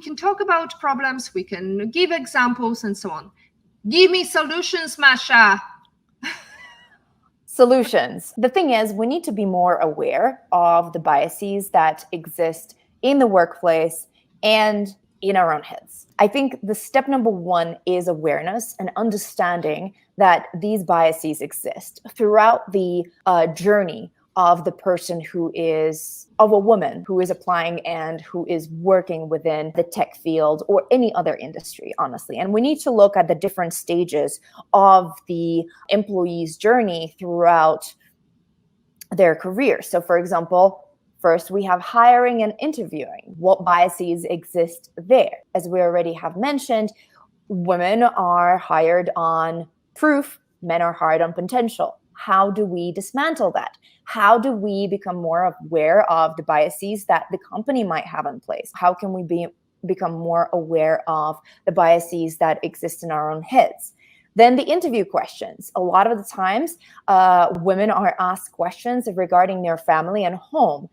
can talk about problems, we can give examples and so on. Give me solutions, Masha. Solutions. The thing is, we need to be more aware of the biases that exist in the workplace and in our own heads. I think the step number one is awareness and understanding that these biases exist throughout the journey of the person of a woman who is applying and who is working within the tech field or any other industry, honestly. And we need to look at the different stages of the employee's journey throughout their career. So for example, first we have hiring and interviewing. What biases exist there? As we already have mentioned, women are hired on proof, men are hired on potential. How do we dismantle that? How do we become more aware of the biases that the company might have in place? How can we become more aware of the biases that exist in our own heads? Then the interview questions. A lot of the times, women are asked questions regarding their family and home,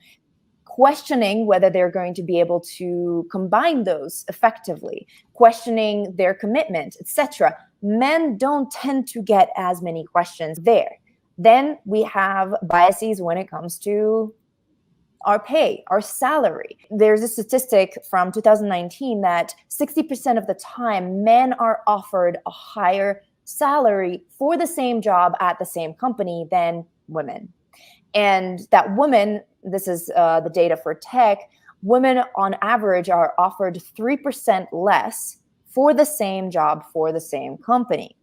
questioning whether they're going to be able to combine those effectively, questioning their commitment, etc. Men don't tend to get as many questions there. Then we have biases when it comes to our pay, our salary. There's a statistic from 2019 that 60% of the time men are offered a higher salary for the same job at the same company than women. And that women, this is the data for tech, women on average are offered 3% less for the same job for the same company.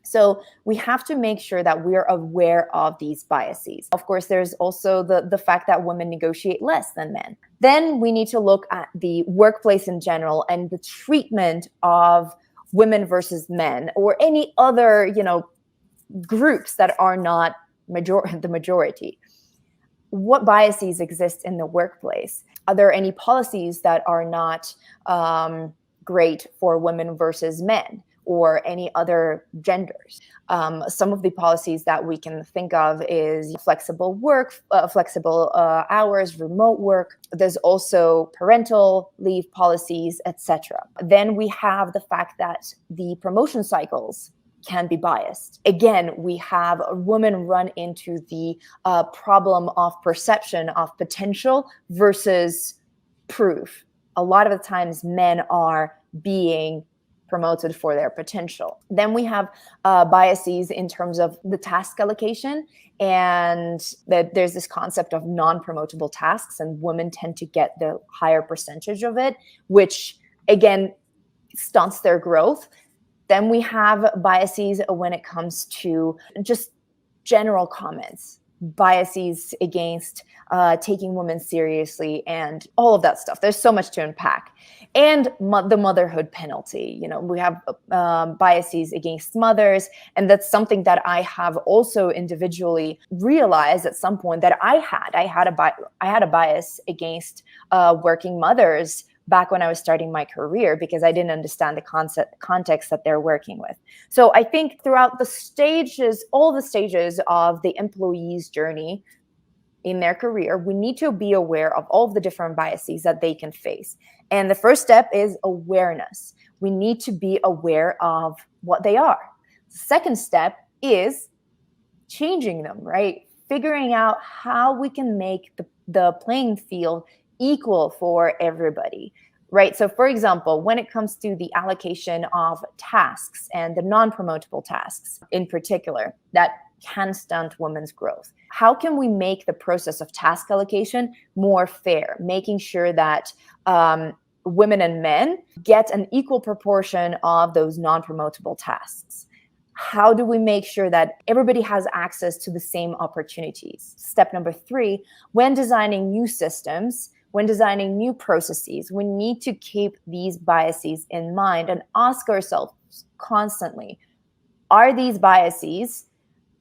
So we have to make sure that we're aware of these biases. Of course, there's also the fact that women negotiate less than men. Then we need to look at the workplace in general and the treatment of women versus men or any other, groups that are not the majority. What biases exist in the workplace? Are there any policies that are not great for women versus men or any other genders? Some of the policies that we can think of is flexible work, flexible hours, remote work. There's also parental leave policies, etc. Then we have the fact that the promotion cycles can be biased. Again, we have a woman run into the problem of perception of potential versus proof. A lot of the times men are being promoted for their potential. Then we have biases in terms of the task allocation, and that there's this concept of non-promotable tasks, and women tend to get the higher percentage of it, which again stunts their growth. Then we have biases when it comes to just general comments, biases against taking women seriously and all of that stuff. There's so much to unpack. And the motherhood penalty. We have biases against mothers. And that's something that I have also individually realized at some point that I had a bias against working mothers back when I was starting my career because I didn't understand the context that they're working with. So I think throughout all the stages of the employee's journey in their career, we need to be aware of all of the different biases that they can face. And the first step is awareness. We need to be aware of what they are. The second step is changing them, right? Figuring out how we can make the playing field equal for everybody, right? So for example, when it comes to the allocation of tasks and the non-promotable tasks in particular that can stunt women's growth, how can we make the process of task allocation more fair, making sure that women and men get an equal proportion of those non-promotable tasks? How do we make sure that everybody has access to the same opportunities? Step number 3, when designing new systems, when designing new processes, we need to keep these biases in mind and ask ourselves constantly, are these biases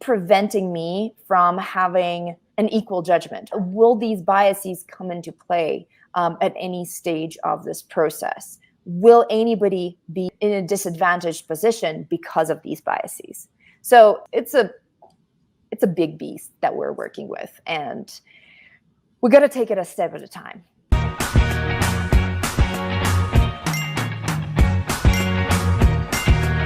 preventing me from having an equal judgment? Will these biases come into play at any stage of this process? Will anybody be in a disadvantaged position because of these biases? So it's a big beast that we're working with, and we got to take it a step at a time.